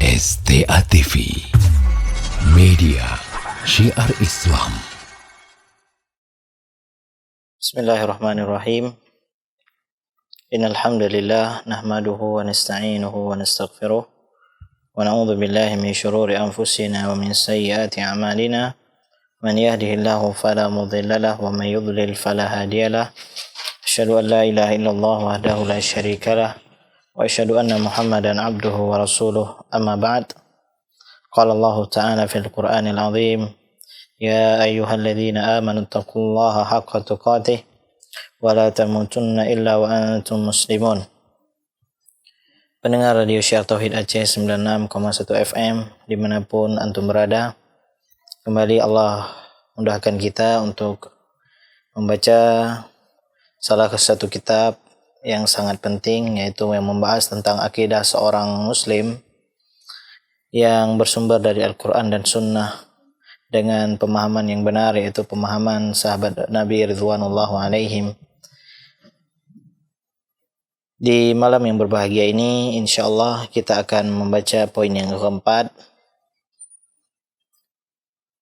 STA TV Media Syiar Islam. Bismillahirrahmanirrahim. Innal hamdalillah nahmaduhu wa nasta'inuhu wa nastaghfiruh wa na'udzu billahi min shururi anfusina wa min sayyiati a'malina. Man yahdihillahu fala mudilla lahu wa man yudlil fala hadiya lahu. Asyhadu an la ilaha illallah wahdahu la syarika lahu wa asyhadu anna Muhammadan abduhu wa rasuluh. Amma ba'd. Qala Allah Ta'ala fil Qur'anil 'azim, ya ayyuhalladzina amanu taqullaha haqqa tuqatih wa la tamutunna illa wa antum muslimun. Pendengar Radio Syiar Tauhid Aceh 96,1 FM dimanapun antum berada, kembali Allah mudahkan kita untuk membaca salah satu kitab yang sangat penting, yaitu yang membahas tentang akidah seorang muslim yang bersumber dari Al-Quran dan Sunnah dengan pemahaman yang benar, yaitu pemahaman sahabat Nabi Ridwanullahu alaihim. Di malam yang berbahagia ini, insyaallah kita akan membaca poin yang keempat.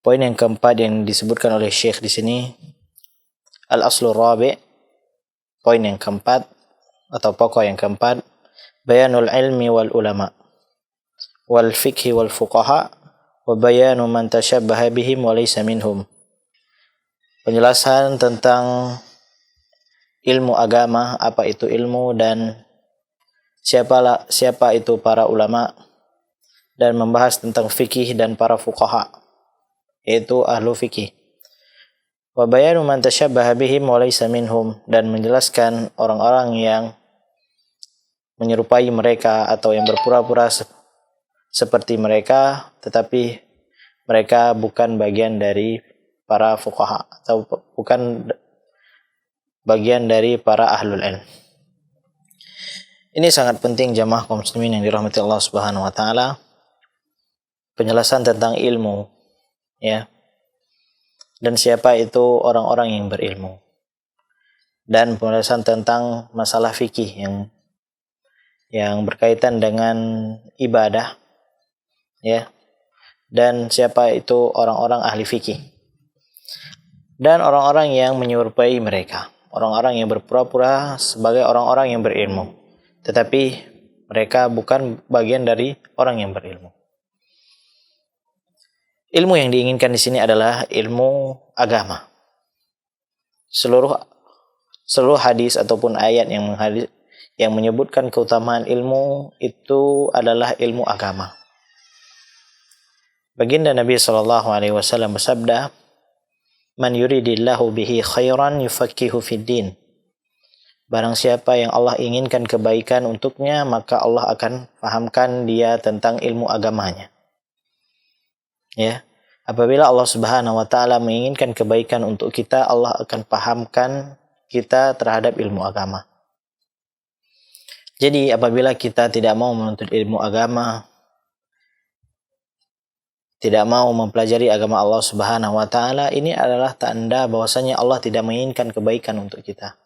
Poin yang keempat yang disebutkan oleh Syekh di sini, Al-Aslur Rabi', poin yang keempat atau pokok yang keempat, bayanul ilmi wal ulama wal fikhi wal fuqaha wa bayanu man tashabbaha bihim wa laysa minhum. Penjelasan tentang ilmu agama, apa itu ilmu dan siapa itu para ulama, dan membahas tentang fikih dan para fuqaha, yaitu ahlu fikih. Wa bayanu man tashabbaha bihim wa laysa minhum, dan menjelaskan orang-orang yang menyerupai mereka atau yang berpura-pura seperti mereka tetapi mereka bukan bagian dari para fuqaha atau bukan bagian dari para ahlul ilm. Ini sangat penting jamaah kaum muslimin yang dirahmati Allah Subhanahu wa taala. Penjelasan tentang ilmu, ya. Dan siapa itu orang-orang yang berilmu. Dan penjelasan tentang masalah fikih yang berkaitan dengan ibadah, ya. Dan siapa itu orang-orang ahli fikih. Dan orang-orang yang menyerupai mereka, orang-orang yang berpura-pura sebagai orang-orang yang berilmu, tetapi mereka bukan bagian dari orang yang berilmu. Ilmu yang diinginkan di sini adalah ilmu agama. Seluruh hadis ataupun ayat yang menyebutkan keutamaan ilmu itu adalah ilmu agama. Baginda Nabi SAW bersabda, man yuridillahu bihi khairan yufaqihu fid din. Barang siapa yang Allah inginkan kebaikan untuknya, maka Allah akan fahamkan dia tentang ilmu agamanya. Ya, apabila Allah Subhanahu wa taala menginginkan kebaikan untuk kita, Allah akan pahamkan kita terhadap ilmu agama. Jadi apabila kita tidak mau menuntut ilmu agama, tidak mau mempelajari agama Allah Subhanahu wa taala, ini adalah tanda bahwasanya Allah tidak menginginkan kebaikan untuk kita.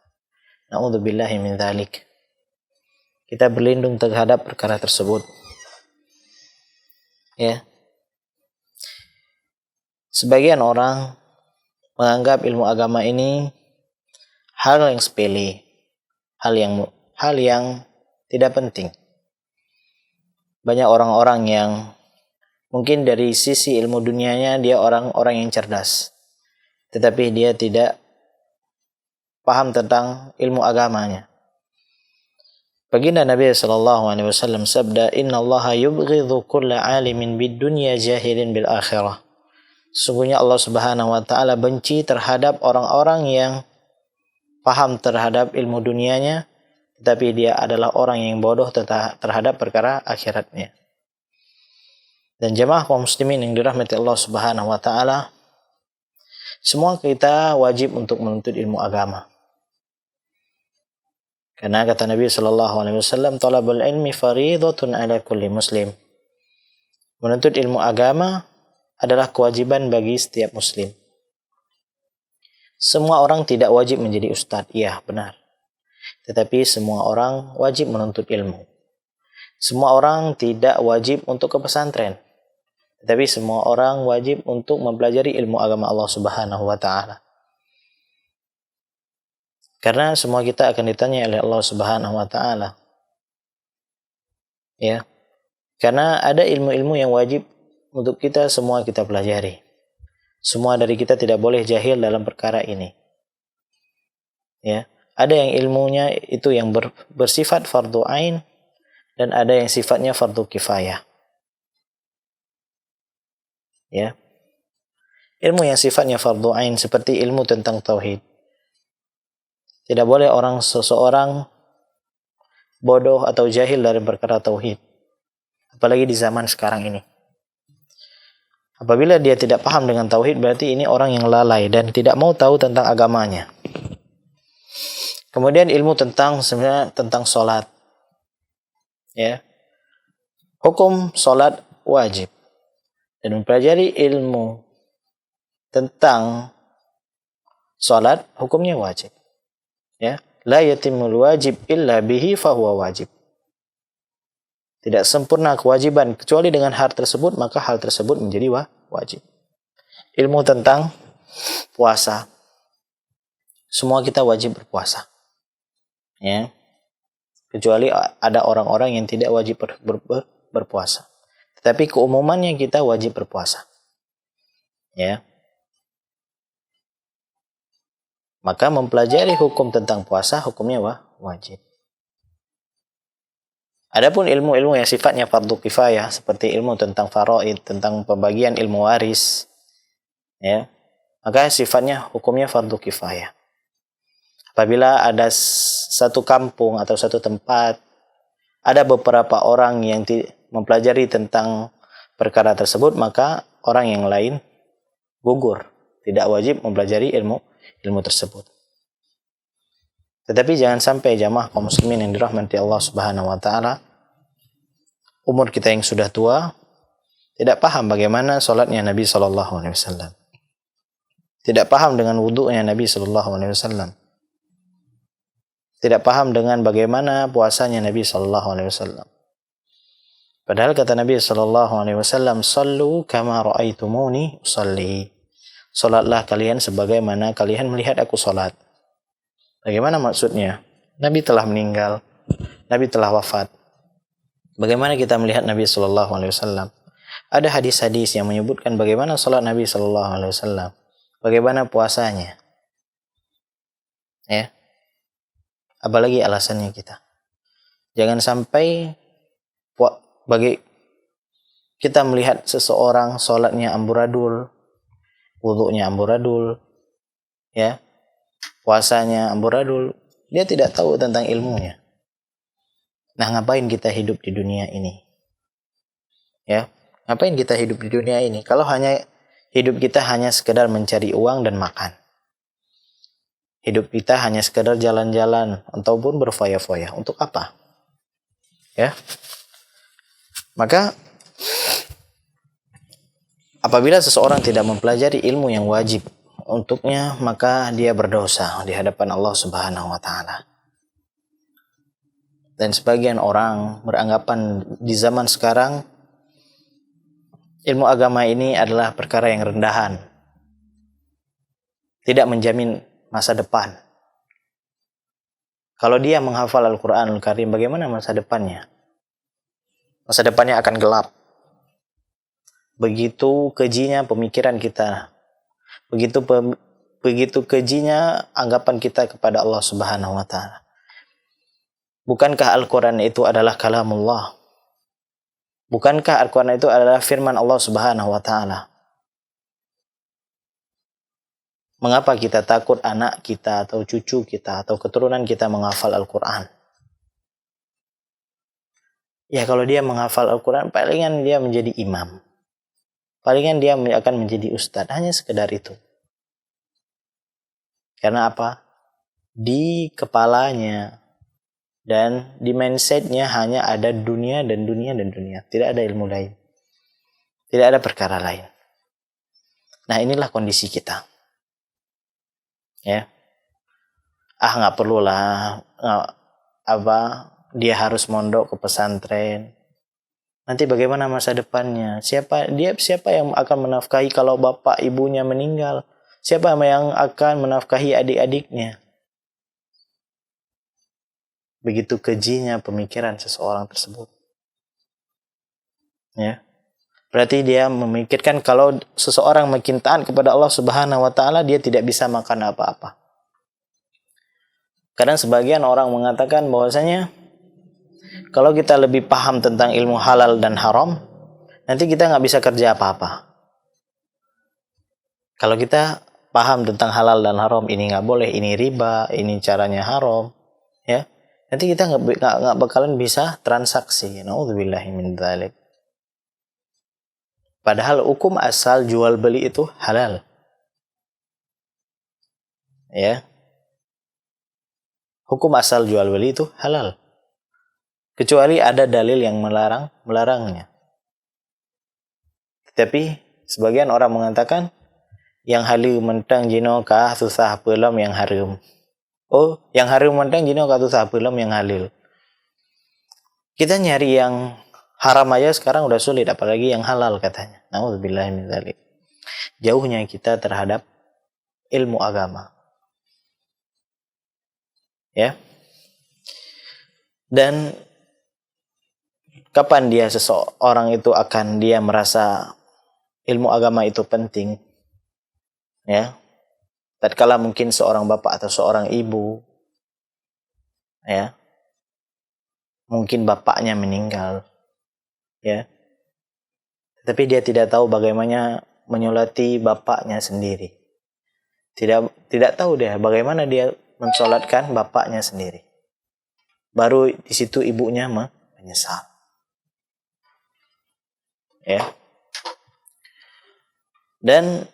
Na'udzubillahi min dzalik. Kita berlindung terhadap perkara tersebut. Ya. Sebagian orang menganggap ilmu agama ini hal yang sepele, hal yang tidak penting. Banyak orang-orang yang mungkin dari sisi ilmu dunianya dia orang-orang yang cerdas, tetapi dia tidak paham tentang ilmu agamanya. Baginda Nabi SAW sabda, Inna Allaha yubghidhu kulla alimin bid dunya jahilin bil akhirah. Sesungguhnya Allah Subhanahu wa taala benci terhadap orang-orang yang paham terhadap ilmu dunianya, tetapi dia adalah orang yang bodoh terhadap perkara akhiratnya. Dan jemaah kaum muslimin yang dirahmati Allah Subhanahu wa taala, semua kita wajib untuk menuntut ilmu agama. Karena kata Nabi sallallahu alaihi wasallam, talabul ilmi fardhatun ala kulli muslim. Menuntut ilmu agama adalah kewajiban bagi setiap muslim. Semua orang tidak wajib menjadi ustadz, iya benar. Tetapi semua orang wajib menuntut ilmu. Semua orang tidak wajib untuk ke pesantren, tetapi semua orang wajib untuk mempelajari ilmu agama Allah Subhanahu wa taala. Karena semua kita akan ditanya oleh Allah Subhanahu wa taala. Ya. Karena ada ilmu-ilmu yang wajib untuk kita semua kita pelajari. Semua dari kita tidak boleh jahil dalam perkara ini. Ya. Ada yang ilmunya itu yang bersifat fardu ain dan ada yang sifatnya fardu kifayah. Ya. Ilmu yang sifatnya fardu ain seperti ilmu tentang tauhid. Tidak boleh seseorang bodoh atau jahil dari perkara tauhid. Apalagi di zaman sekarang ini. Apabila dia tidak paham dengan tauhid, berarti ini orang yang lalai dan tidak mau tahu tentang agamanya. Kemudian ilmu tentang salat. Ya. Hukum salat wajib. Dan mempelajari ilmu tentang salat hukumnya wajib. Ya. La yatimul wajib illa bihi fahuwa wajib. Tidak sempurna kewajiban kecuali dengan hal tersebut, maka hal tersebut menjadi wajib. Ilmu tentang puasa. Semua kita wajib berpuasa. Ya. Kecuali ada orang-orang yang tidak wajib berpuasa. Tetapi keumumannya kita wajib berpuasa. Ya. Maka mempelajari hukum tentang puasa hukumnya wajib. Adapun ilmu-ilmu yang sifatnya fardu kifayah seperti ilmu tentang faraid, tentang pembagian ilmu waris, ya, maka sifatnya hukumnya fardu kifayah. Apabila ada satu kampung atau satu tempat ada beberapa orang yang mempelajari tentang perkara tersebut, maka orang yang lain gugur, tidak wajib mempelajari ilmu tersebut. Tetapi jangan sampai jamaah kaum muslimin yang dirahmati Allah Subhanahu wa taala, umur kita yang sudah tua tidak paham bagaimana salatnya Nabi sallallahu alaihi wasallam. Tidak paham dengan wudunya Nabi sallallahu alaihi wasallam. Tidak paham dengan bagaimana puasanya Nabi sallallahu alaihi wasallam. Padahal kata Nabi sallallahu alaihi wasallam, "Shallu kama raaitumuni usalli." Salatlah kalian sebagaimana kalian melihat aku salat. Bagaimana maksudnya? Nabi telah meninggal, Nabi telah wafat. Bagaimana kita melihat Nabi sallallahu alaihi wasallam? Ada hadis-hadis yang menyebutkan bagaimana salat Nabi sallallahu alaihi wasallam, bagaimana puasanya. Ya. Apalagi alasannya kita. Jangan sampai bagi kita melihat seseorang salatnya amburadul, wudunya amburadul, ya, puasanya amburadul, dia tidak tahu tentang ilmunya. Nah, ngapain kita hidup di dunia ini? Ya, ngapain kita hidup di dunia ini? Kalau hidup kita hanya sekedar mencari uang dan makan. Hidup kita hanya sekedar jalan-jalan ataupun berfoya-foya. Untuk apa? Ya. Maka apabila seseorang tidak mempelajari ilmu yang wajib untuknya, maka dia berdosa di hadapan Allah Subhanahu wa taala. Dan sebagian orang beranggapan di zaman sekarang ilmu agama ini adalah perkara yang rendahan. Tidak menjamin masa depan. Kalau dia menghafal Al-Quranul Karim, bagaimana masa depannya? Masa depannya akan gelap. Begitu kejinya pemikiran kita. Begitu kejinya anggapan kita kepada Allah Subhanahu wa taala. Bukankah Al-Quran itu adalah kalamullah? Bukankah Al-Quran itu adalah firman Allah Subhanahu wa taala? Mengapa kita takut anak kita atau cucu kita atau keturunan kita menghafal Al-Quran? Ya, kalau dia menghafal Al-Quran, palingan dia menjadi imam. Palingan dia akan menjadi ustadz. Hanya sekedar itu. Karena apa? Di kepalanya dan di mindsetnya hanya ada dunia dan dunia dan dunia. Tidak ada ilmu lain. Tidak ada perkara lain. Nah, inilah kondisi kita. Ya, nggak perlulah dia harus mondok ke pesantren. Nanti bagaimana masa depannya? Siapa yang akan menafkahi kalau bapak ibunya meninggal? Siapa yang akan menafkahi adik-adiknya? Begitu kejinya pemikiran seseorang tersebut. Ya. Berarti dia memikirkan kalau seseorang makin taat kepada Allah Subhanahu wa taala, dia tidak bisa makan apa-apa. Kadang sebagian orang mengatakan bahwasanya kalau kita lebih paham tentang ilmu halal dan haram, nanti kita nggak bisa kerja apa-apa. Kalau kita paham tentang halal dan haram, ini nggak boleh, ini riba, ini caranya haram, ya, nanti kita nggak bakalan bisa transaksi. Nauzubillahi min dzalik. Padahal hukum asal jual beli itu halal, ya. Hukum asal jual beli itu halal, kecuali ada dalil yang melarangnya. Tetapi sebagian orang mengatakan yang halal mentang jino kah susah pelam yang haram. Oh, yang haram mentang jino kah susah pelam yang halal. Kita nyari yang haram aja sekarang udah sulit, apalagi yang halal katanya. Nauzubillahi min dzalik. Jauhnya kita terhadap ilmu agama. Ya. Dan kapan seseorang itu akan dia merasa ilmu agama itu penting? Ya. Tatkala mungkin seorang bapak atau seorang ibu, ya, mungkin bapaknya meninggal, ya, tapi dia tidak tahu bagaimana menyolati bapaknya sendiri. Tidak tahu dia bagaimana dia mensolatkan bapaknya sendiri. Baru di situ ibunya menyesal. Ya. Dan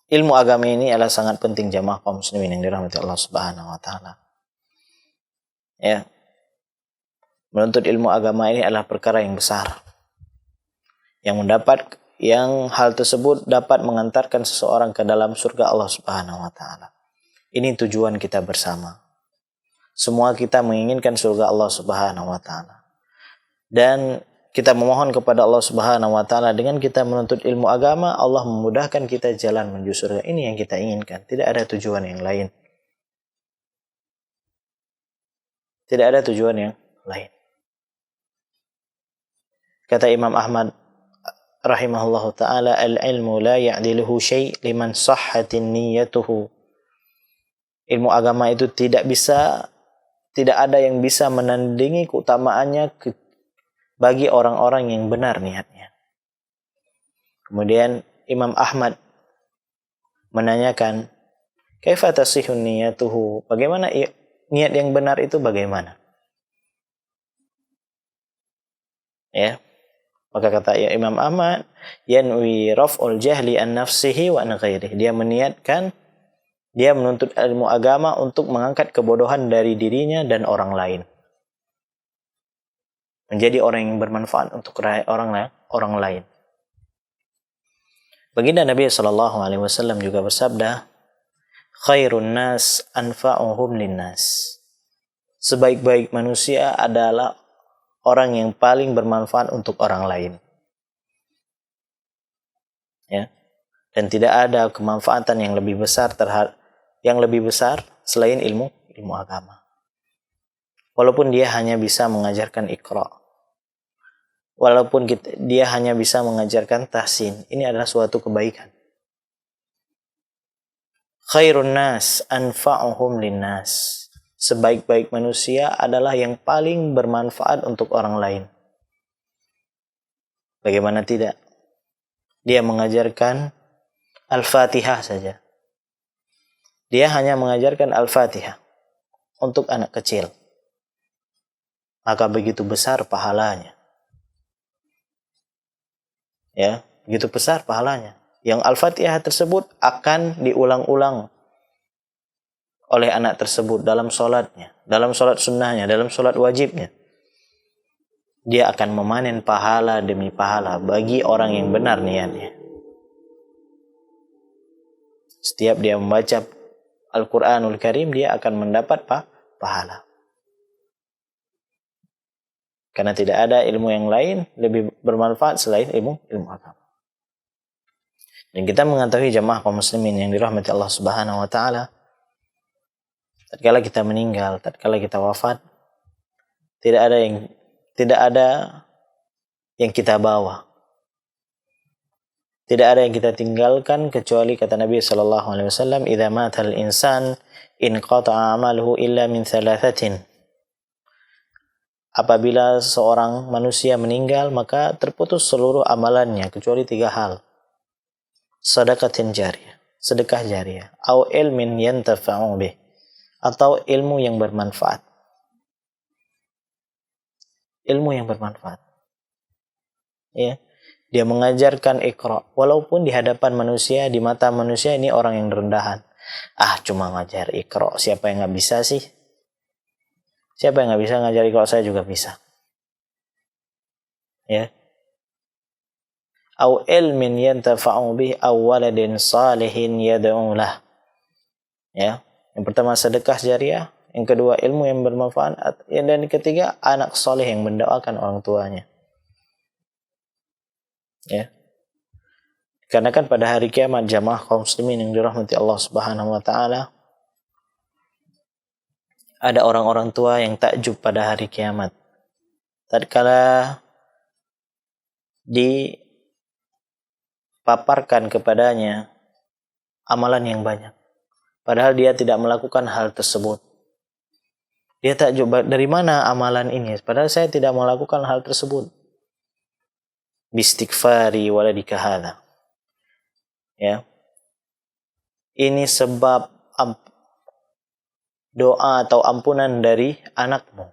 ilmu agama ini adalah sangat penting jamaah kaum muslimin yang dirahmati Allah Subhanahu wa taala. Ya. Menuntut ilmu agama ini adalah perkara yang besar. Yang hal tersebut dapat mengantarkan seseorang ke dalam surga Allah Subhanahu wa taala. Ini tujuan kita bersama. Semua kita menginginkan surga Allah Subhanahu wa taala. Dan kita memohon kepada Allah Subhanahu wa taala dengan kita menuntut ilmu agama, Allah memudahkan kita jalan menuju surga. Ini yang kita inginkan, tidak ada tujuan yang lain. Tidak ada tujuan yang lain. Kata Imam Ahmad rahimahullahu ta'ala, al-ilmu la ya'diluhu syai' liman sahhatin niyyatuhu. Ilmu agama itu tidak ada yang bisa menandingi keutamaannya bagi orang-orang yang benar niatnya. Kemudian Imam Ahmad menanyakan, kaifa tasihun niyyatuhu? Bagaimana niat yang benar itu bagaimana? Ya. Maka kata Imam Ahmad, yanwi raf'ul jahli an nafsihi wa an ghairihi. Dia menuntut ilmu agama untuk mengangkat kebodohan dari dirinya dan orang lain. Menjadi orang yang bermanfaat untuk orang lain. Baginda Nabi SAW juga bersabda, khairun nas anfa'uhum linnas. Sebaik-baik manusia adalah orang yang paling bermanfaat untuk orang lain. Ya. Dan tidak ada kemanfaatan yang lebih besar selain ilmu agama. Walaupun dia hanya bisa mengajarkan Iqra. Walaupun dia hanya bisa mengajarkan tahsin, ini adalah suatu kebaikan. Khairun nas anfa'uhum linnas. Sebaik-baik manusia adalah yang paling bermanfaat untuk orang lain. Bagaimana tidak? Dia mengajarkan Al-Fatihah saja. Dia hanya mengajarkan Al-Fatihah untuk anak kecil. Maka begitu besar pahalanya. Ya, begitu besar pahalanya. Yang Al-Fatihah tersebut akan diulang-ulang oleh anak tersebut dalam sholatnya, dalam sholat sunnahnya, dalam sholat wajibnya. Dia akan memanen pahala demi pahala bagi orang yang benar niatnya. Setiap dia membaca Al-Quranul Karim, dia akan mendapat pahala. Karena tidak ada ilmu yang lain lebih bermanfaat selain ilmu agama. Dan kita mengetahui jamaah kaum muslimin yang dirahmati Allah Subhanahu wa taala, tatkala kita meninggal, tatkala kita wafat, tidak ada yang kita bawa. Tidak ada yang kita tinggalkan kecuali kata Nabi sallallahu alaihi wasallam, "Idza matal insan inqata'a 'amaluhu illa min thalathatin." Apabila seorang manusia meninggal, maka terputus seluruh amalannya kecuali 3 hal. Shadaqatin jariyah, sedekah jariyah, au ilmin yantafa'u bih, atau ilmu yang bermanfaat. Ilmu yang bermanfaat. Ya. Dia mengajarkan Iqra, walaupun di hadapan manusia, di mata manusia ini orang yang rendahan. Cuma ngajar Iqra, siapa yang nggak bisa sih? Siapa yang nggak bisa ngajar Iqra? Saya juga bisa. Ya. Au ilmin yantafa'u bih aw waladin salihin yad'u lah. Ya. Yang pertama sedekah jariyah, yang kedua ilmu yang bermanfaat, dan yang ketiga anak soleh yang mendoakan orang tuanya. Ya. Karena kan pada hari kiamat jamaah kaum muslimin yang dirahmati Allah Subhanahu wa taala, ada orang-orang tua yang takjub pada hari kiamat. Tatkala dipaparkan kepadanya amalan yang banyak, padahal dia tidak melakukan hal tersebut. Dia takjub, dari mana amalan ini? Padahal saya tidak melakukan hal tersebut. Bistighfari waladika hadza. Ya. Ini sebab doa atau ampunan dari anakmu.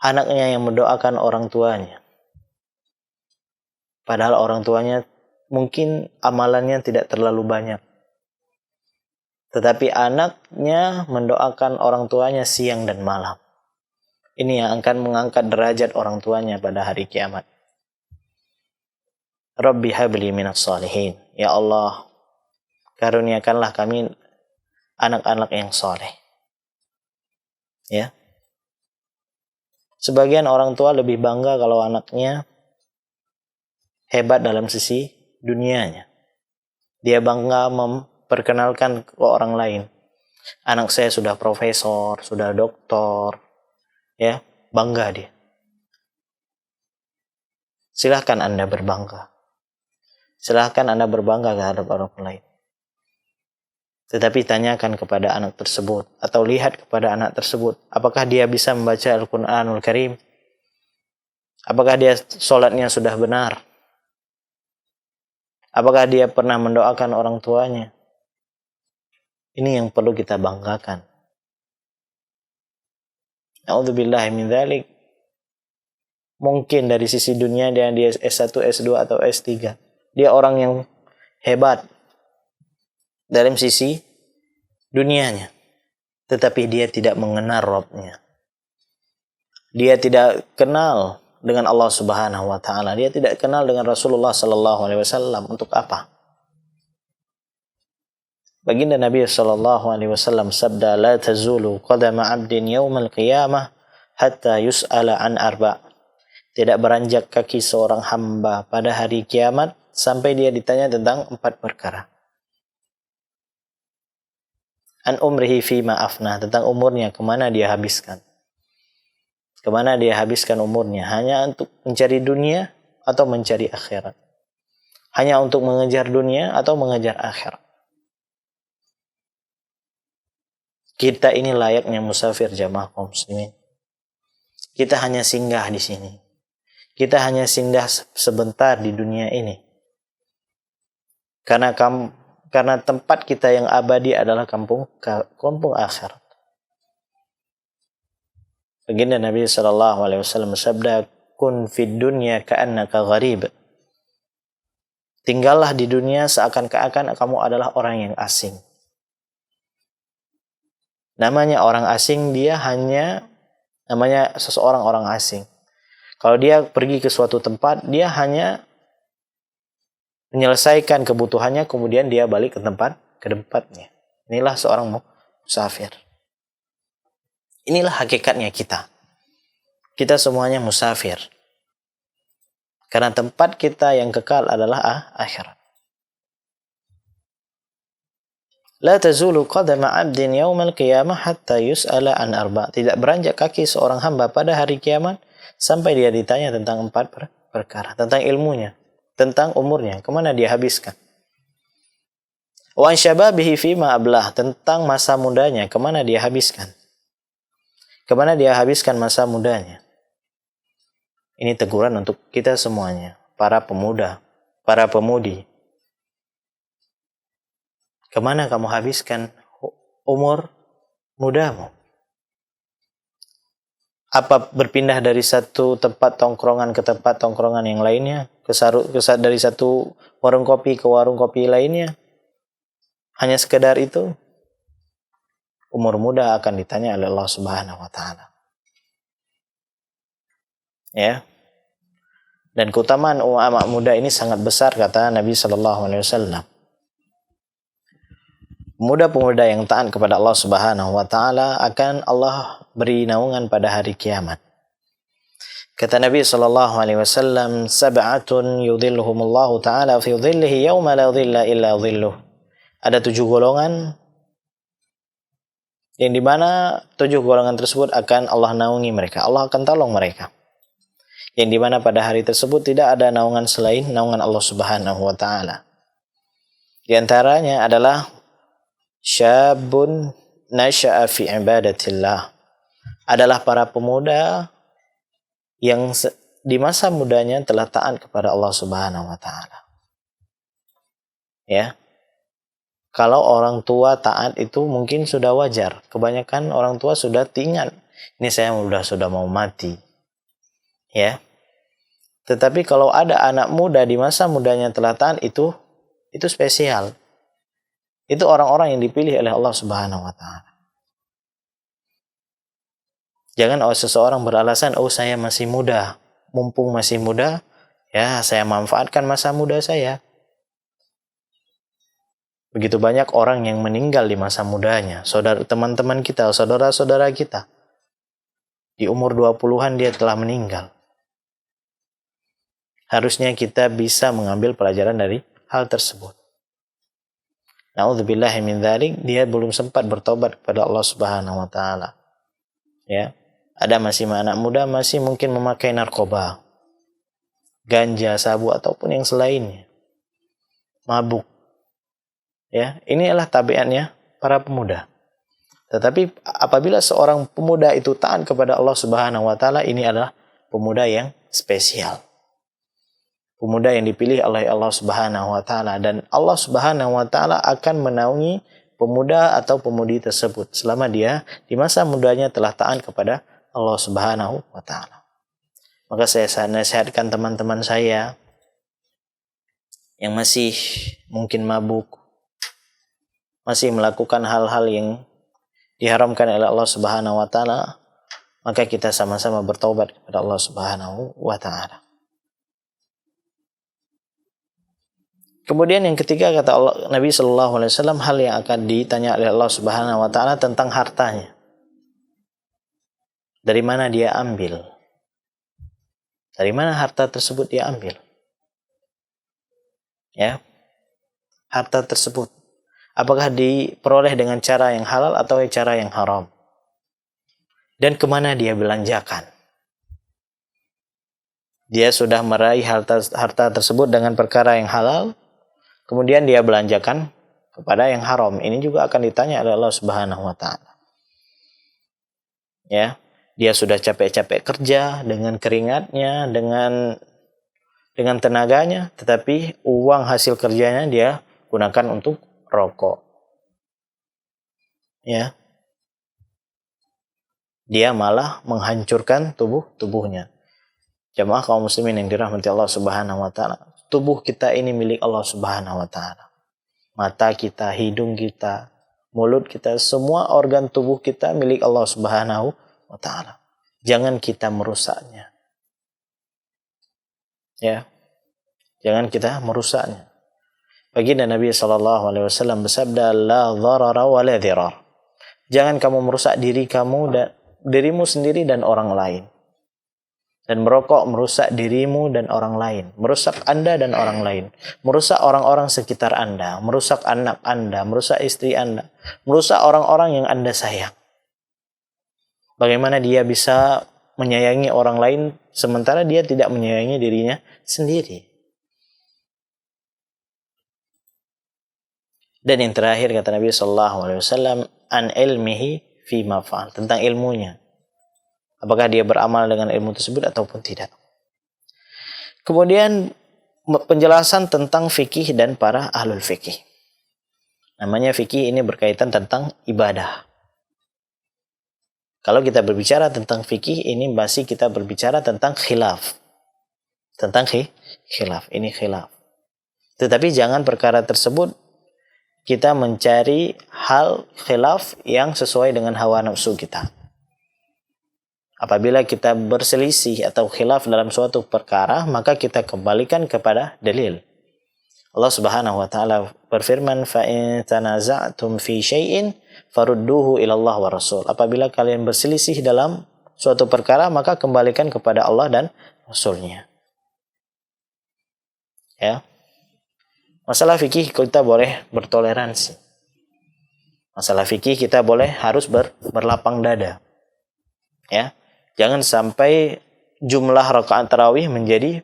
Anaknya yang mendoakan orang tuanya. Padahal orang tuanya mungkin amalannya tidak terlalu banyak. Tetapi anaknya mendoakan orang tuanya siang dan malam. Ini yang akan mengangkat derajat orang tuanya pada hari kiamat. Rabbi habli minas salihin. Ya Allah, karuniakanlah kami anak-anak yang soleh. Ya. Sebagian orang tua lebih bangga kalau anaknya hebat dalam sisi dunianya. Dia bangga memperkenalkan ke orang lain. Anak saya sudah profesor, sudah doktor. Ya, bangga dia. Silahkan Anda berbangga. Silahkan Anda berbangga terhadap orang lain. Tetapi tanyakan kepada anak tersebut, atau lihat kepada anak tersebut, apakah dia bisa membaca Al-Quranul Karim? Apakah dia sholatnya sudah benar? Apakah dia pernah mendoakan orang tuanya? Ini yang perlu kita banggakan. A'udzubillahi min dzalik. Mungkin dari sisi dunia dia S1, S2 atau S3. Dia orang yang hebat dalam sisi dunianya. Tetapi dia tidak mengenal Rabb-nya. Dia tidak kenal dengan Allah Subhanahu wa taala. Dia tidak kenal dengan Rasulullah sallallahu alaihi wasallam. Untuk apa? Baginda Nabi sallallahu alaihi wasallam sabda, "La tazulu qadama 'abdin yaumal qiyamah hatta yus'ala an arba'." Tidak beranjak kaki seorang hamba pada hari kiamat sampai dia ditanya tentang 4 perkara. An umrihi fima afna, tentang umurnya, kemana dia habiskan. Kemana dia habiskan umurnya? Hanya untuk mencari dunia atau mencari akhirat? Hanya untuk mengejar dunia atau mengejar akhirat? Kita ini layaknya musafir jamaah kaum muslimin. Kita hanya singgah di sini. Kita hanya singgah sebentar di dunia ini. Karena tempat kita yang abadi adalah kampung akhirat. Baginda Nabi sallallahu alaihi wasallam bersabda, "Kun fid dunya ka'annaka gharib." Tinggallah di dunia seakan-akan kamu adalah orang yang asing. Namanya orang asing, namanya seseorang orang asing. Kalau dia pergi ke suatu tempat, dia hanya menyelesaikan kebutuhannya, kemudian dia balik ke tempatnya. Inilah seorang musafir. Inilah hakikatnya kita. Kita semuanya musafir. Karena tempat kita yang kekal adalah akhirat. La tazulu qadama 'abdin yaumal qiyamah hatta yus'ala an arba'. Tidak beranjak kaki seorang hamba pada hari kiamat sampai dia ditanya tentang 4 perkara, tentang ilmunya, tentang umurnya, kemana dia habiskan. Wa an syababihi fima ablah, tentang masa mudanya, kemana dia habiskan. Kemana dia habiskan masa mudanya. Ini teguran untuk kita semuanya, para pemuda, para pemudi. Kemana kamu habiskan umur mudamu? Apa berpindah dari satu tempat tongkrongan ke tempat tongkrongan yang lainnya? Dari satu warung kopi ke warung kopi lainnya? Hanya sekedar itu? Umur muda akan ditanya oleh Allah Subhanahu wa Ta'ala. Ya. Dan keutamaan anak muda ini sangat besar, kata Nabi sallallahu alaihi wasallam. Pemuda-pemuda yang taat kepada Allah Subhanahu wa Ta'ala akan Allah beri naungan pada hari kiamat. Kata Nabi sallallahu alaihi wasallam, sab'atun yudhilluhumullahu ta'ala fi dhillihi yawma la dhilla illa dhilluh. Ada 7 golongan yang dimana 7 golongan tersebut akan Allah naungi mereka. Allah akan tolong mereka. Yang dimana pada hari tersebut tidak ada naungan selain naungan Allah Subhanahu wa Ta'ala. Di antaranya adalah syabun nasya'a fi ibadatillah. Adalah para pemuda yang di masa mudanya telah taat kepada Allah Subhanahu wa Ta'ala. Ya. Kalau orang tua taat itu mungkin sudah wajar. Kebanyakan orang tua sudah ingat, ini saya sudah mau mati. Ya. Tetapi kalau ada anak muda di masa mudanya telah taat, itu spesial. Itu orang-orang yang dipilih oleh Allah Subhanahu wa Ta'ala. Jangan seseorang beralasan, saya masih muda. Mumpung masih muda, ya saya manfaatkan masa muda saya. Begitu banyak orang yang meninggal di masa mudanya. Teman-teman kita, saudara-saudara kita. Di umur 20-an dia telah meninggal. Harusnya kita bisa mengambil pelajaran dari hal tersebut. Na'udzubillahi min dzalik, dia belum sempat bertobat kepada Allah Subhanahu wa Ta'ala. Ya. Ada masih anak muda masih mungkin memakai narkoba, ganja, sabu ataupun yang selainnya. Mabuk. Ya, inilah tabiatnya para pemuda. Tetapi apabila seorang pemuda itu taat kepada Allah Subhanahu wa Ta'ala, ini adalah pemuda yang spesial. Pemuda yang dipilih oleh Allah Subhanahu wa Ta'ala, dan Allah Subhanahu wa Ta'ala akan menaungi pemuda atau pemudi tersebut selama dia di masa mudanya telah taat kepada Allah Subhanahu wa Ta'ala. Maka saya nasihatkan teman-teman saya yang masih mungkin mabuk, masih melakukan hal-hal yang diharamkan oleh Allah Subhanahu wa Ta'ala, maka kita sama-sama bertaubat kepada Allah Subhanahu wa Ta'ala. Kemudian yang ketiga, kata Nabi sallallahu alaihi wasallam, hal yang akan ditanya oleh Allah Subhanahu wa Ta'ala tentang hartanya. Dari mana dia ambil? Dari mana harta tersebut dia ambil? Ya. Harta tersebut apakah diperoleh dengan cara yang halal atau cara yang haram? Dan kemana dia belanjakan? Dia sudah meraih harta tersebut dengan perkara yang halal, kemudian dia belanjakan kepada yang haram. Ini juga akan ditanya oleh Allah Subhanahu wa Ta'ala. Ya, dia sudah capek-capek kerja dengan keringatnya, dengan tenaganya, tetapi uang hasil kerjanya dia gunakan untuk rokok. Ya. Dia malah menghancurkan tubuhnya. Jamaah kaum muslimin yang dirahmati Allah Subhanahu wa Ta'ala, tubuh kita ini milik Allah Subhanahu wa Ta'ala. Mata kita, hidung kita, mulut kita, semua organ tubuh kita milik Allah Subhanahu wa Ta'ala. Jangan kita merusaknya. Ya. Jangan kita merusaknya. Baginda Nabi SAW bersabda, la dharara wa la dhirar. Jangan kamu merusak diri kamu dirimu sendiri dan orang lain. Dan merokok merusak dirimu dan orang lain, merusak Anda dan orang lain, merusak orang-orang sekitar Anda, merusak anak Anda, merusak istri Anda, merusak orang-orang yang Anda sayang. Bagaimana dia bisa menyayangi orang lain sementara dia tidak menyayangi dirinya sendiri? Dan yang terakhir kata Nabi SAW, an ilmihi fi maf'al, tentang ilmunya. Apakah dia beramal dengan ilmu tersebut ataupun tidak. Kemudian penjelasan tentang fikih dan para ahlul fikih. Namanya fikih ini berkaitan tentang ibadah. Kalau kita berbicara tentang fikih ini masih kita berbicara tentang khilaf. Tentang khilaf, ini khilaf. Tetapi jangan perkara tersebut kita mencari hal khilaf yang sesuai dengan hawa nafsu kita. Apabila kita berselisih atau khilaf dalam suatu perkara, maka kita kembalikan kepada dalil. Allah Subhanahu wa taala berfirman, "Fa in tanaza'tum fi syai'in farudduhu ila Allah wa Rasul." Apabila kalian berselisih dalam suatu perkara, maka kembalikan kepada Allah dan Rasul-Nya. Ya. Masalah fikih kita boleh bertoleransi. Masalah fikih kita boleh harus berlapang dada. Ya. Jangan sampai jumlah rakaat tarawih menjadi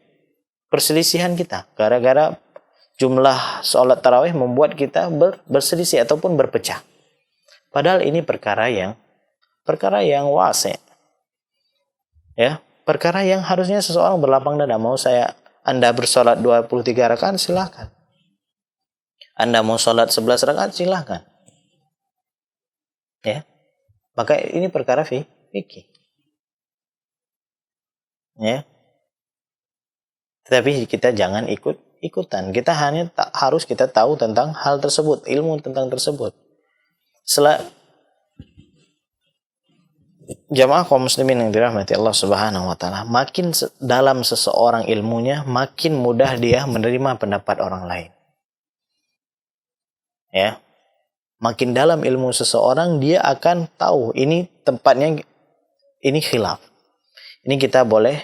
perselisihan kita. Gara-gara jumlah sholat tarawih membuat kita berselisih ataupun berpecah. Padahal ini perkara yang wasi'. Ya, perkara yang harusnya seseorang berlapang dada. Mau Anda bersolat 23 rakaat silakan. Anda mau sholat 11 rakaat silakan. Ya. Maka ini perkara fikih. Ya. Tetapi kita jangan ikutan. Kita hanya harus kita tahu tentang hal tersebut, ilmu tentang tersebut. Jamaah kaum muslimin yang dirahmati Allah Subhanahu wa taala, makin dalam seseorang ilmunya, makin mudah dia menerima pendapat orang lain. Ya. Makin dalam ilmu seseorang, dia akan tahu ini tempatnya, ini khilaf. Ini kita boleh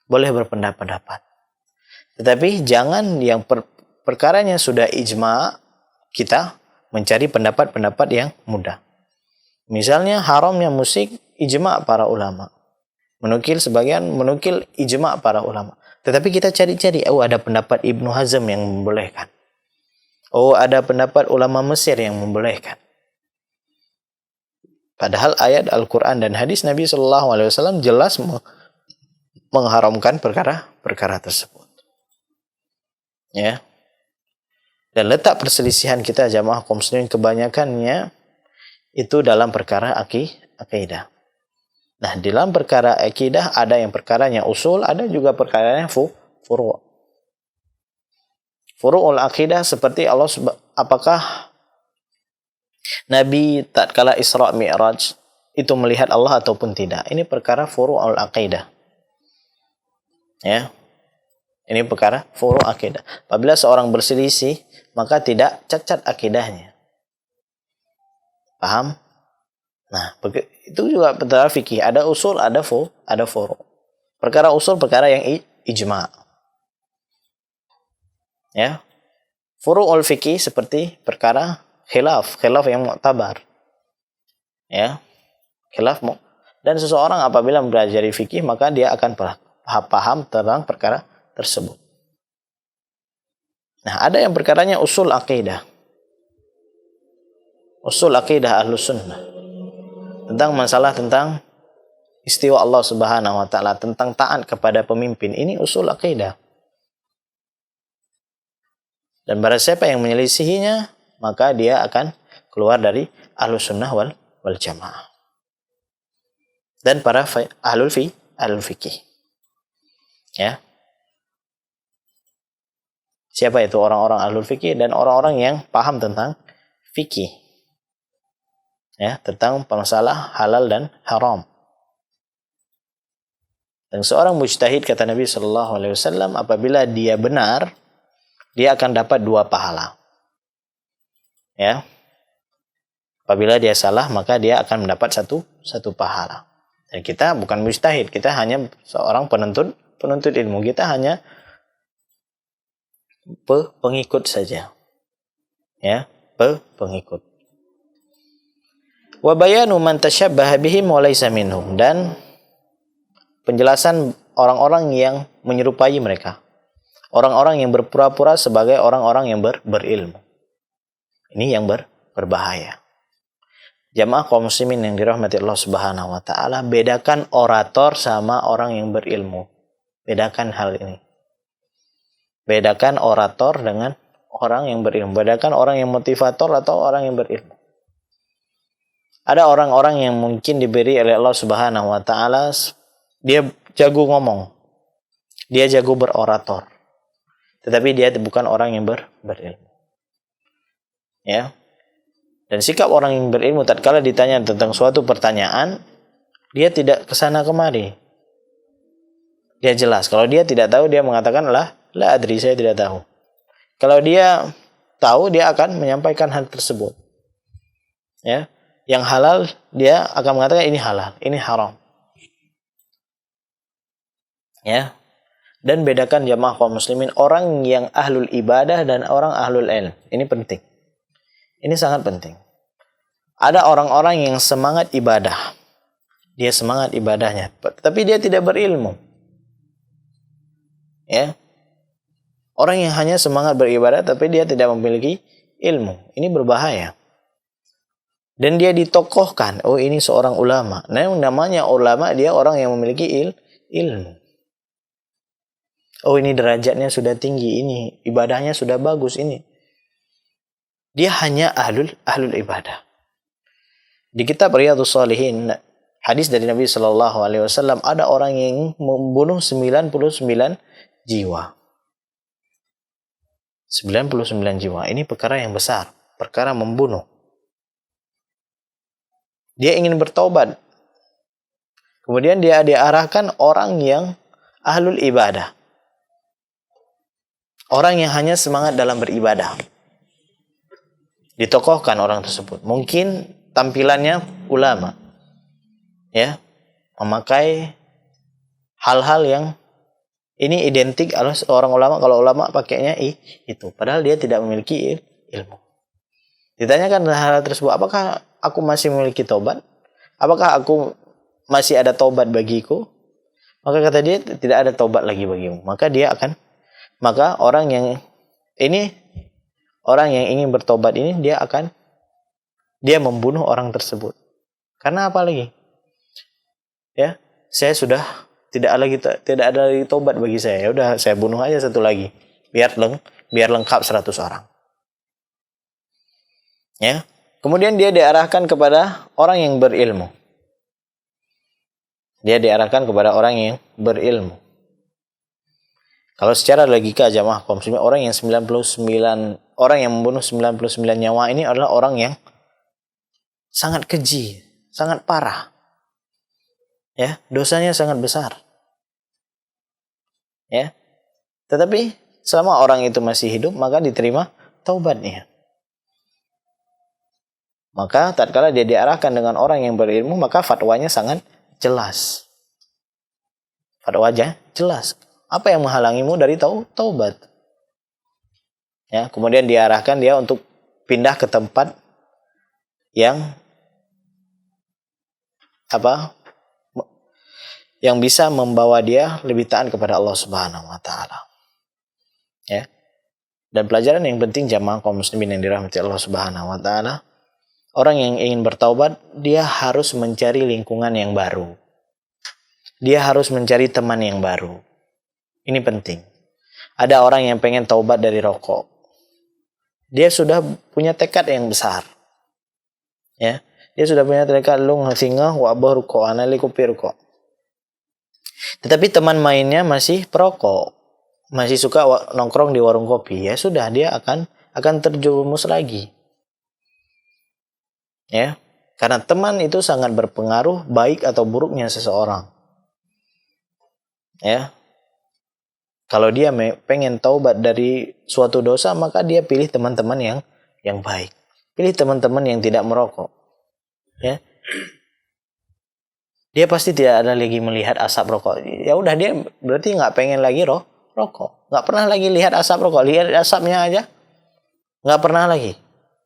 berpendapat. Tetapi jangan yang perkaranya sudah ijma, kita mencari pendapat-pendapat yang mudah. Misalnya haramnya musik, ijma para ulama. Sebagian menukil ijma para ulama. Tetapi kita cari-cari, ada pendapat Ibnu Hazm yang membolehkan. Ada pendapat ulama Mesir yang membolehkan. Padahal ayat Al-Quran dan hadis Nabi SAW jelas mengharamkan perkara tersebut. Ya. Dan letak perselisihan kita jamaah kaum muslimin kebanyakannya itu dalam perkara akidah. Nah, dalam perkara akidah ada yang perkaranya usul, ada juga perkaranya furu'. Furu'ul akidah seperti apakah Nabi tatkala Isra Mi'raj itu melihat Allah ataupun tidak. Ini perkara furu'ul akidah. Ya. Ini perkara furu' akidah. Apabila seorang berselisih, maka tidak cacat akidahnya. Paham? Nah, itu juga perkara fikih. Ada usul, ada furu'. Perkara usul, perkara yang ijma'. Ya. Furu'ul fikih seperti perkara khilaf yang mu'tabar. Ya. Khilaf dan seseorang apabila mempelajari fikih, maka dia akan paham tentang perkara tersebut. Nah, ada yang perkaranya usul akidah. Usul akidah Ahlus Sunnah. Tentang masalah tentang istiwa Allah Subhanahu wa taala, tentang taat kepada pemimpin. Ini usul akidah. Dan barang siapa yang menyelisihinya, maka dia akan keluar dari Ahlus Sunnah wal Jamaah. Dan para ahlul fikih. Ya. Siapa itu orang-orang ahlul fikih? Dan orang-orang yang paham tentang fikih. Ya, tentang masalah halal dan haram. Dan seorang mujtahid kata Nabi SAW, apabila dia benar, dia akan dapat 2 pahala. Ya. Apabila dia salah, maka dia akan mendapat satu pahala. Dan kita bukan mujtahid, kita hanya seorang penuntut ilmu. Kita hanya pengikut saja. Ya, pengikut. Wa bayanu man tasyabbaha bihim wa laysa minhum, dan penjelasan orang-orang yang menyerupai mereka. Orang-orang yang berpura-pura sebagai orang-orang yang berilmu. Ini yang berbahaya. Jamaah kaum muslimin yang dirahmati Allah Subhanahu wa taala, bedakan orator sama orang yang berilmu. Bedakan hal ini. Bedakan orator dengan orang yang berilmu. Bedakan orang yang motivator atau orang yang berilmu. Ada orang-orang yang mungkin diberi oleh Allah Subhanahu wa taala, dia jago ngomong. Dia jago berorator. Tetapi dia bukan orang yang berilmu. Ya. Dan sikap orang yang berilmu tatkala ditanya tentang suatu pertanyaan, dia tidak kesana kemari. Dia jelas. Kalau dia tidak tahu, dia mengatakan la adri, saya tidak tahu. Kalau dia tahu, dia akan menyampaikan hal tersebut. Ya, yang halal dia akan mengatakan ini halal, ini haram. Ya. Dan bedakan jamaah kaum muslimin orang yang ahlul ibadah dan orang ahlul ilm. Ini penting. Ini sangat penting. Ada orang-orang yang semangat ibadah. Dia semangat ibadahnya, tapi dia tidak berilmu. Ya. Orang yang hanya semangat beribadah tapi dia tidak memiliki ilmu. Ini berbahaya. Dan dia ditokohkan, oh ini seorang ulama. Nah, namanya ulama, dia orang yang memiliki ilmu. Oh ini derajatnya sudah tinggi, ini ibadahnya sudah bagus ini. Dia hanya ahlul ibadah. Di kitab Riyadhus Shalihin, hadis dari Nabi Shallallahu Alaihi Wasallam, ada orang yang membunuh 99 jiwa. 99 jiwa. Ini perkara yang besar, perkara membunuh. Dia ingin bertaubat. Kemudian dia diarahkan orang yang ahlul ibadah. Orang yang hanya semangat dalam beribadah. Ditokohkan orang tersebut. Mungkin tampilannya ulama. Ya, memakai hal-hal yang ini identik oleh seorang ulama. Kalau ulama pakainya itu. Padahal dia tidak memiliki ilmu. Ditanyakan hal tersebut, apakah aku masih memiliki taubat? Apakah aku masih ada taubat bagiku? Maka kata dia, tidak ada taubat lagi bagimu. Maka orang yang ingin bertobat ini, dia membunuh orang tersebut. Karena apa lagi? Ya, saya sudah tidak ada lagi tobat bagi saya. Ya udah, saya bunuh aja satu lagi. Biar lengkap 100 orang. Ya. Kemudian dia diarahkan kepada orang yang berilmu. Dia diarahkan kepada orang yang berilmu. Kalau secara logika jamaah kaum muslimin, orang yang membunuh 99 nyawa ini adalah orang yang sangat keji, sangat parah. Ya, dosanya sangat besar. Ya. Tetapi selama orang itu masih hidup, maka diterima taubatnya. Maka tatkala dia diarahkan dengan orang yang berilmu, maka fatwanya sangat jelas. Fatwanya jelas. Apa yang menghalangimu dari taubat? Ya, kemudian diarahkan dia untuk pindah ke tempat yang yang bisa membawa dia lebih taat kepada Allah Subhanahu wa taala. Ya. Dan pelajaran yang penting jamaah kaum muslimin yang dirahmati Allah Subhanahu wa taala, orang yang ingin bertaubat, dia harus mencari lingkungan yang baru. Dia harus mencari teman yang baru. Ini penting. Ada orang yang pengen taubat dari rokok. Dia sudah punya tekad yang besar. Ya, dia sudah punya tekad lu ngasingah wa barko anali kopirko. Tetapi teman mainnya masih perokok. Masih suka nongkrong di warung kopi. Ya sudah, dia akan terjerumus lagi. Ya, karena teman itu sangat berpengaruh baik atau buruknya seseorang. Ya, kalau dia pengen taubat dari suatu dosa, maka dia pilih teman-teman yang baik. Pilih teman-teman yang tidak merokok. Ya. Dia pasti tidak ada lagi melihat asap rokok. Ya udah, dia berarti nggak pengen lagi rokok. Nggak pernah lagi lihat asap rokok. Lihat asapnya aja nggak pernah lagi.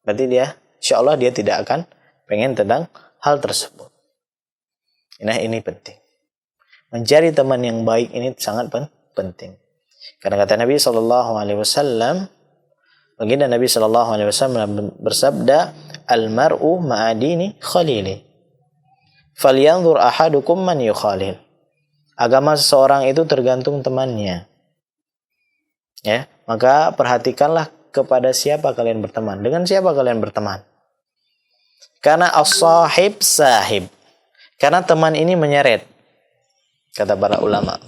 Berarti dia, insya Allah dia tidak akan pengen tentang hal tersebut. Nah, ini penting. Mencari teman yang baik ini sangat penting. Karena kata Nabi SAW, baginda Nabi SAW bersabda, "Al-mar'u ma'adini khalili. Falyanzur ahadukum man yukhalil." Agama seseorang itu tergantung temannya. Ya, maka perhatikanlah kepada siapa kalian berteman. Dengan siapa kalian berteman? Karena as-sahib sahib. Karena teman ini menyeret. Kata para ulama.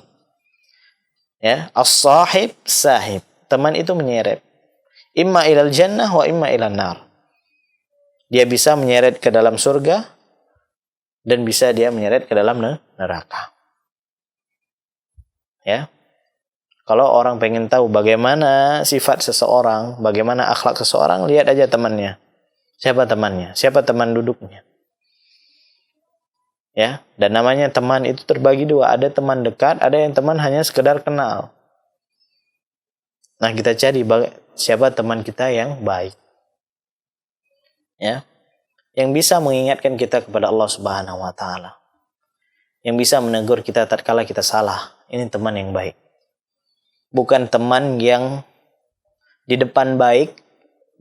Ya, as-sahib sahib. Teman itu menyeret. Imma ilal jannah wa imma ilal nar. Dia bisa menyeret ke dalam surga dan bisa dia menyeret ke dalam neraka. Ya. Kalau orang pengen tahu bagaimana sifat seseorang, bagaimana akhlak seseorang, lihat aja temannya. Siapa temannya? Siapa teman duduknya? Ya, dan namanya teman itu terbagi dua. Ada teman dekat, ada yang teman hanya sekedar kenal. Nah, kita cari siapa teman kita yang baik. Ya. Yang bisa mengingatkan kita kepada Allah Subhanahu wa taala. Yang bisa menegur kita tatkala kita salah. Ini teman yang baik. Bukan teman yang di depan baik,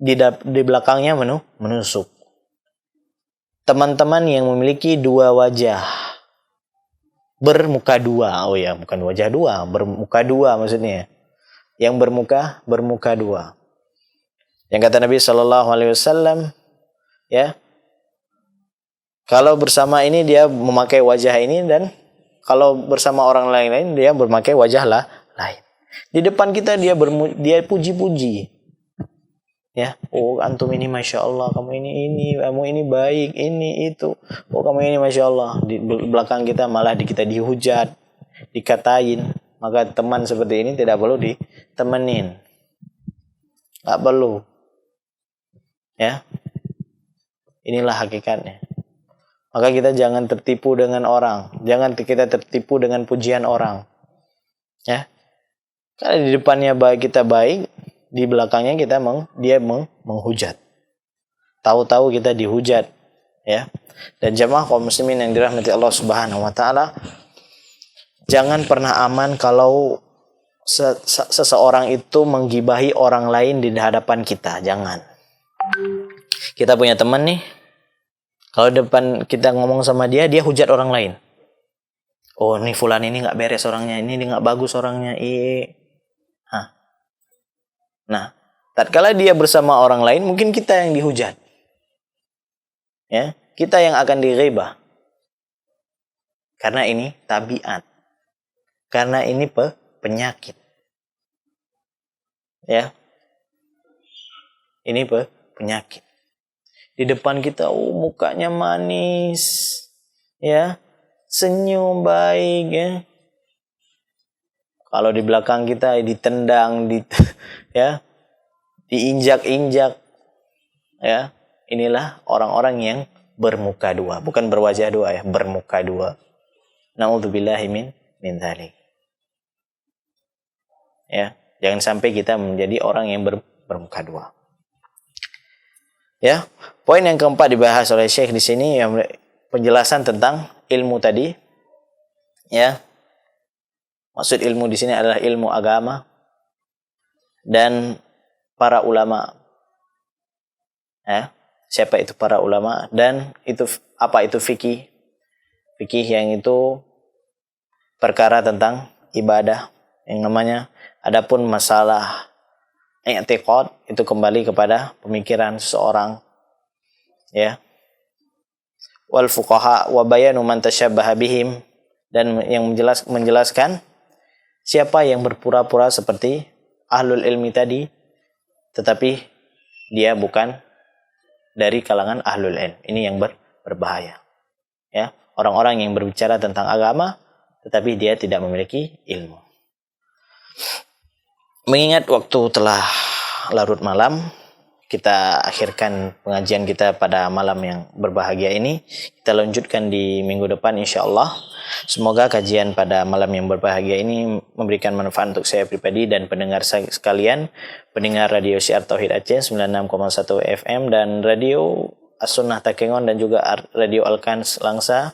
di belakangnya menusuk. Teman-teman yang memiliki dua wajah. Bermuka dua. Oh ya, bukan wajah dua, bermuka dua maksudnya. Yang bermuka dua. Yang kata Nabi SAW, ya, kalau bersama ini dia memakai wajah ini, dan kalau bersama orang lain dia memakai wajah lain. Di depan kita dia puji-puji. Ya, oh antum ini masya Allah, kamu ini baik, ini itu. Oh kamu ini masya Allah. Di belakang kita malah kita dihujat, dikatain. Maka teman seperti ini tidak perlu ditemenin. Nggak perlu. Ya, inilah hakikatnya. Maka kita jangan tertipu dengan orang. Jangan kita tertipu dengan pujian orang. Ya. Karena di depannya kita baik, di belakangnya dia menghujat. Tahu-tahu kita dihujat. Ya. Dan jamaah kaum muslimin yang dirahmati Allah Subhanahu wa taala, jangan pernah aman kalau seseorang itu menggibahi orang lain di hadapan kita. Jangan. Kita punya teman nih, kalau depan kita ngomong sama dia hujat orang lain. Oh, nih fulan ini nggak beres orangnya, ini nggak bagus orangnya. Nah, tatkala dia bersama orang lain, mungkin kita yang dihujat. Ya, kita yang akan dighibah. Karena ini tabiat. Karena ini penyakit. Ya. Ini penyakit. Di depan kita, mukanya manis, ya, senyum baik, ya. Kalau di belakang kita ditendang, ya, diinjak-injak, ya, inilah orang-orang yang bermuka dua, bukan berwajah dua, ya, bermuka dua. Na'udzubillahi min dzalik. Ya, jangan sampai kita menjadi orang yang bermuka dua. Ya, poin yang keempat dibahas oleh Syekh di sini, yang penjelasan tentang ilmu tadi. Ya, maksud ilmu di sini adalah ilmu agama dan para ulama. Ya, siapa itu para ulama dan apa itu fikih? Fikih yang itu perkara tentang ibadah yang namanya. Adapun masalah i'tiqad itu kembali kepada pemikiran seseorang, ya. Wal fuqaha wa bayanu man tasyabbaha bihim, dan yang menjelaskan siapa yang berpura-pura seperti ahlul ilmi tadi tetapi dia bukan dari kalangan ahlul ilm. Ini yang berbahaya, ya. Orang-orang yang berbicara tentang agama tetapi dia tidak memiliki ilmu. Mengingat waktu telah larut malam, kita akhirkan pengajian kita pada malam yang berbahagia ini. Kita lanjutkan di minggu depan insya-Allah. Semoga kajian pada malam yang berbahagia ini memberikan manfaat untuk saya pribadi dan pendengar sekalian, pendengar Radio Syiar Tauhid Aceh 96,1 FM dan Radio As-Sunnah Takengon dan juga Radio Al-Kans Langsa.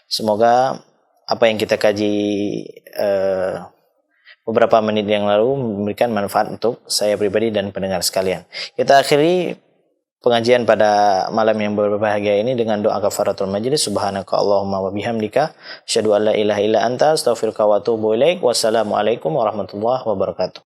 Semoga apa yang kita kaji beberapa menit yang lalu memberikan manfaat untuk saya pribadi dan pendengar sekalian. Kita akhiri pengajian pada malam yang berbahagia ini dengan doa kafaratul majlis. Subhanaka Allahumma wa bihamdika asyhadu an la ilaha illa anta astaghfiruka wa atubu ilaik. Wassalamualaikum warahmatullahi wabarakatuh.